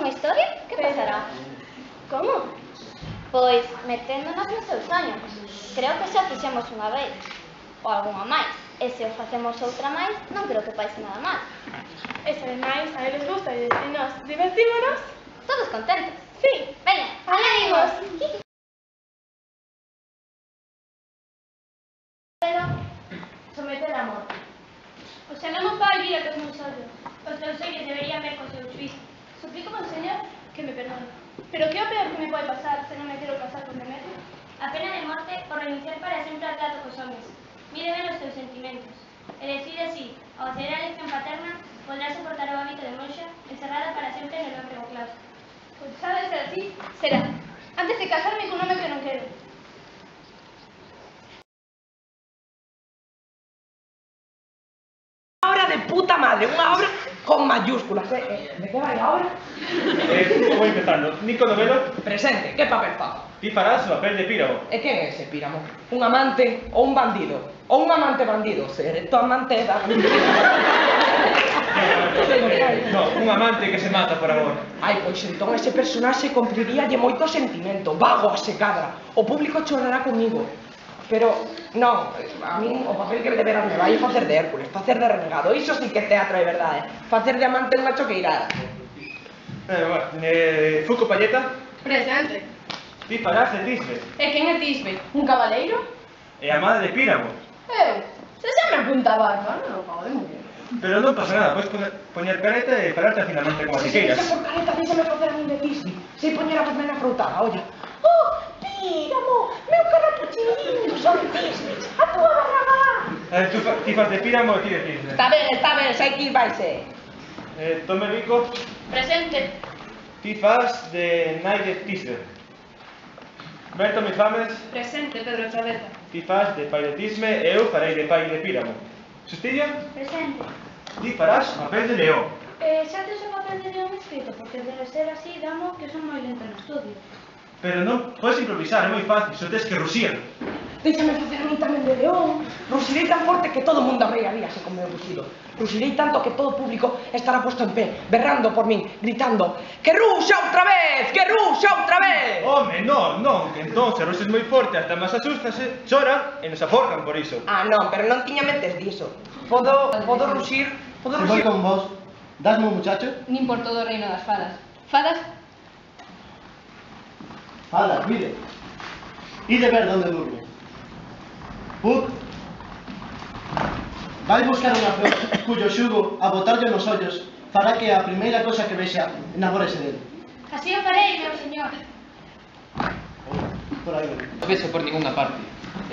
unha historia? Que pasará? Como? Pois, meténdonos no seu soño. Creo que xa fixemos unha vez, ou algunha máis. E se o facemos outra máis, non creo que paise nada mal. E se ademais a eles gusta e nós divertímonos? Todos contentos. Sí. Veña, ánimos! Pero someter a morte. O sea, non mo fai vir a cos meus ollos. Os teus ollos deberían ver co seu xuízo. Suplico ao Señor que me perdone. Pero que é o peor que me pode pasar se non me quero casar con Demetrio? A pena de morte por renunciar para sempre ao trato cos homes. Mire ben os teus sentimentos. E decide así, ao acceder a elección paterna, podrás soportar o hábito de monxa, encerrada para sempre no lóbrego claustro. Pois xa de ser así, será. Antes de casarme con un home que non quero. Obra de puta madre, unha obra con mayúsculas. De que vai a obra? Vou empezando. Nico Novelo, Presente, que papel fago? ti farás o papel de Píramo. E quen é ese Píramo? Un amante ou un bandido? Ou un amante bandido? Seré tu amante da No, un amante que se mata por amor. Ai, pois entón ese personaxe cumpriríalle moito sentimento, vago a se cadra. O público chorará comigo. Pero, non, a min o papel que de veras me vai é facer de Hércules, facer de renegado. Iso sí que é teatro de verdade. Facer de amante unha choqueirada. Fuco Palleta, Presente. ti farás de Tisbe. E quen é Tisbe? Un cabaleiro? E a madre de Píramo. Eu? Se xa me apunta a barba, non o pago de muller. Pero non pasa nada, podes poñer careta e falarte finalmente como Se si queiras. por careta, díxame facer a min de Tisbe. Se poñer a vermena froutada, olla. Oh, Píramo, meu carrapuchín, son Tisbes, a túa barrabá. Ti fas de Píramo e ti de Tisbe. Está ben, sei que vai ser. Tome Rico, Presente. ti fas de nai de Tisbe. Berto Mifames, Presente, Pedro Chaveta. ti fas de pai de Tisbe e eu farei de pai de Píramo. Sustillo, Presente. ti farás o papel de León. Xa tes o papel de León escrito, porque debe ser así, damo que son moi lento no estudio. Pero non podes improvisar, é moi fácil, só tes que ruxir. Déxame facer a min tamén de león. Ruxirei tan forte que todo o mundo arreiaríase con meu ruxido. Ruxirei tanto que todo o público estará posto en pé, berrando por min, gritando: que ruxa outra vez, que ruxa outra vez. Home, non, que entón se ruxes moi forte, hasta máis asústase, chora e nos aforcan por iso. Ah, non, pero non tiña mentes diso. Podo ruxir, Se voy con vos, dasme un muchacho. Nin por todo o reino das fadas. Fadas? Fala, mire. Y de ver dónde durmo. Puck. Vai buscar unha flor cuyo xugo a botarlle nos ollos fará que a primeira cosa que vexa enamórese dele. Así o farei, meu señor. Por aí. No beso por ninguna parte.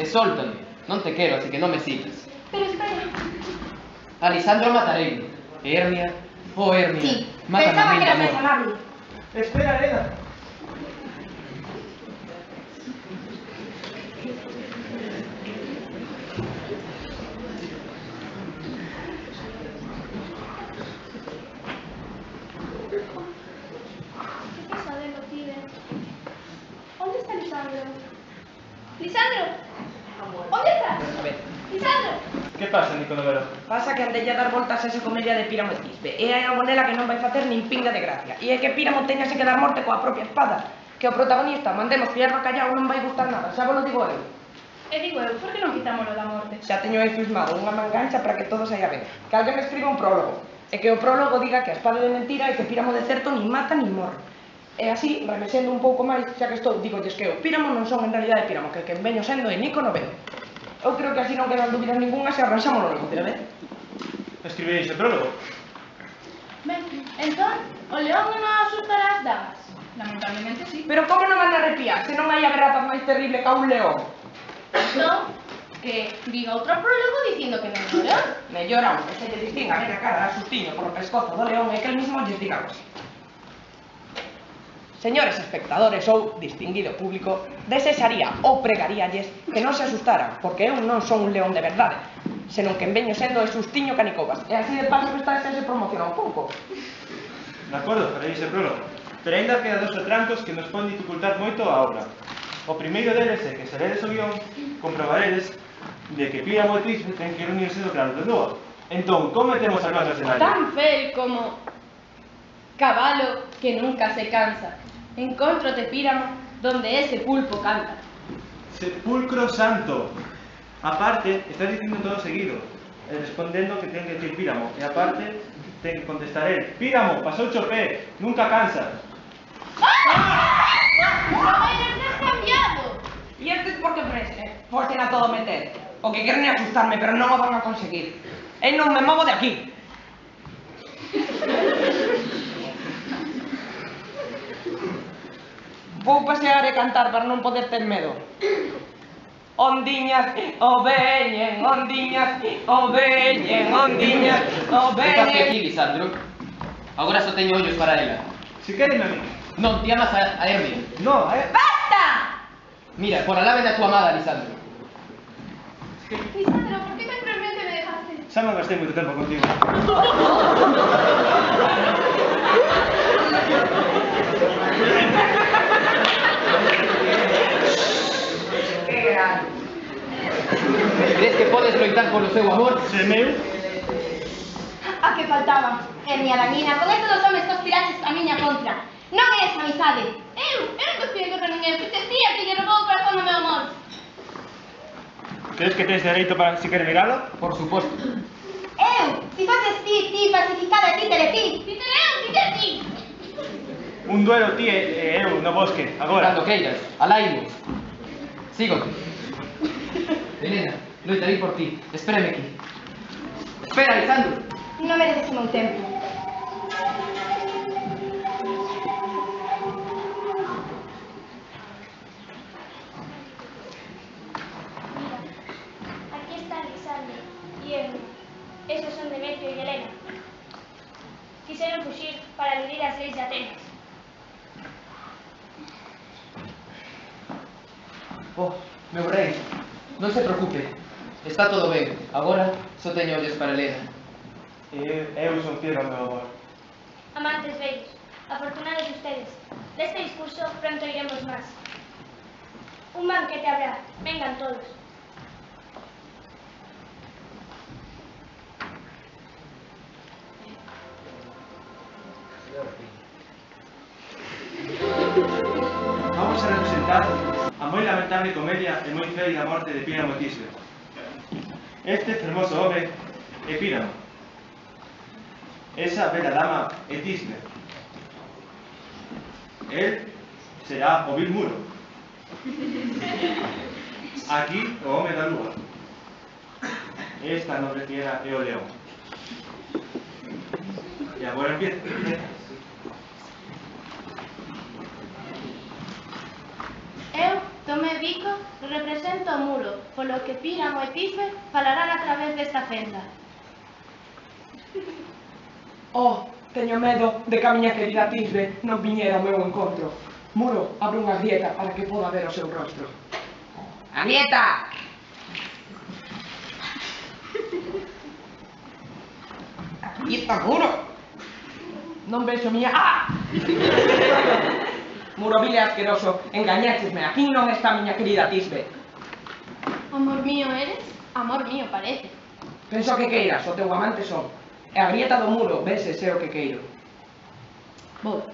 E sóltame. Non te quero, así que non me sigas. Pero espera. Alisandro matarei. Hermia, oh Hermia, Sí, mátame a pensaba mí que de eras amor. amable. Espera, Elena. Que pesadelo, tío. Onde está Lisandro? Lisandro! Onde está? A ver, Lisandro! Que pasa, Nico Novelo? pasa que andelle a dar voltas a esa comedia de Píramo e Tisbe. E hai algo nela que non vai facer nin pinga de gracia. E é que Píramo teñase que dar morte coa propia espada. Que o protagonista mandemos pillarlo callao non vai gustar nada, xa vos lo digo eu. E digo eu, por que non quitámoslo da morte? Xa teño aí firmado unha mangancha para que todo saia ben. Que alguén me escriba un prólogo. E que o prólogo diga que a espada é de mentira e que Píramo de certo nin mata nin morre. E así, remexendo un pouco máis, xa que estou, digolles que o Píramo non son en realidade Píramo, que quen veño sendo é Nico Novelo. Eu creo que así non quedan dúbidas ningunha se arranxámoslo logo, pero vez. Escribiréis o prólogo? Ben, entón, o león non asustará as damas. Lamentablemente sí. Pero como non van a arrepiar se non hai a rapaz máis terrible que a un león? Entón, que diga outro prólogo dicindo que non é o león. Mellor aún, que se lle distinga ben a cara a sustiño por o pescozo do león e que el mismo lles diga algo así. Señores espectadores ou distinguido público, desearía ou pregaríalles que non se asustaran, porque eu non son un león de verdade, senón que veño sendo de sustiño canicobas, e así de paso que esta se promociona un pouco. De acordo, faréis o prólogo. Pero ainda queda dos atrancos que nos poden dificultar moito a obra. O primeiro deles é que se ledes o guión, comprobaredes de que Píramo e Tisbe ten que reunirse do claro de lúa. Entón, como metemos as manos en algo? Tan fel como cabalo que nunca se cansa. Encóntrote, Píramo, donde ese pulpo canta. Sepulcro santo. Aparte, estás dicindo todo seguido. Respondendo que ten que decir Píramo. E aparte, ten que contestar él. Píramo, pasou cho pé, nunca cansa. ¡Has cambiado! E estes por que forcen a todo meter? O que queren asustarme, pero non o van a conseguir. E non me movo de aquí. Vou pasear e cantar para non poder ter medo. Ondiñas, o veñen, ondiñas, o veñen, ondiñas, o Dejaste aquí, veñen. Lisandro. Agora só teño ollos para ela. Si queren a mí. Non, ti amas a Hermia. No, ¡Basta! Mira, por alá ven a tua amada, Lisandro. Lisandro, ¿por qué tan cruelmente me dejaste? xa non gastei moito tempo contigo. Que grande. Crees que podes loitar polo seu amor? Se meu, A que faltaba. Hermia Dañina, con estes dos homes conspiraches a miña contra. Non é esa amizade. Eu non conspirei contra ninguén, fuiste tía que lle robou o corazón ao meu amor. crees que tens dereito para si querer miralo? Por suposto. Eu, si faces ti falsificada e ti teletí. Tite ti. Un duelo ti e eu no bosque, agora. Cando queiras, alá imos. Sígote. Elena, loitarei por ti. Espérame aquí. Espera, Lisandro. Non mereces o meu tempo. Aquí está Lisandro y Hermia. Esos son Demetrio y Helena. Quisieron fuxir para eludir as leis de Atenas. Oh, meu rei. Non se preocupe. Está todo ben. Agora só teño ollos para Elena. Eu son fiel ao meu amor. Amantes bellos, afortunados ustedes. De este discurso pronto iremos más. Un banquete habrá. Vengan todos. Vamos a representar a moi lamentable comedia e moi fea da morte de Píramo Tisbe. Este fermoso home é Píramo. Esa bela dama é Tisbe. El será o vil muro. Aquí o home da lúa. Esta nobre fiera é o león. E agora empieza. Eu, Tomé Bico, represento o muro, polo que Píramo e Tisbe falarán a través desta fenda. Oh, teño medo de que a miña querida Tisbe non viñera ao meu encontro. Muro, abre unha grieta para que poda ver o seu rostro. ¡A grieta! Aquí está Muro. Non vexo miña... Ah! Muro, vile asqueroso, engañáchesme. Aquí non está miña querida Tisbe. Amor mío eres, amor mío parece. Penso que queiras, o teu amante son. E a grieta do muro, ves ese o que queiro. Vou.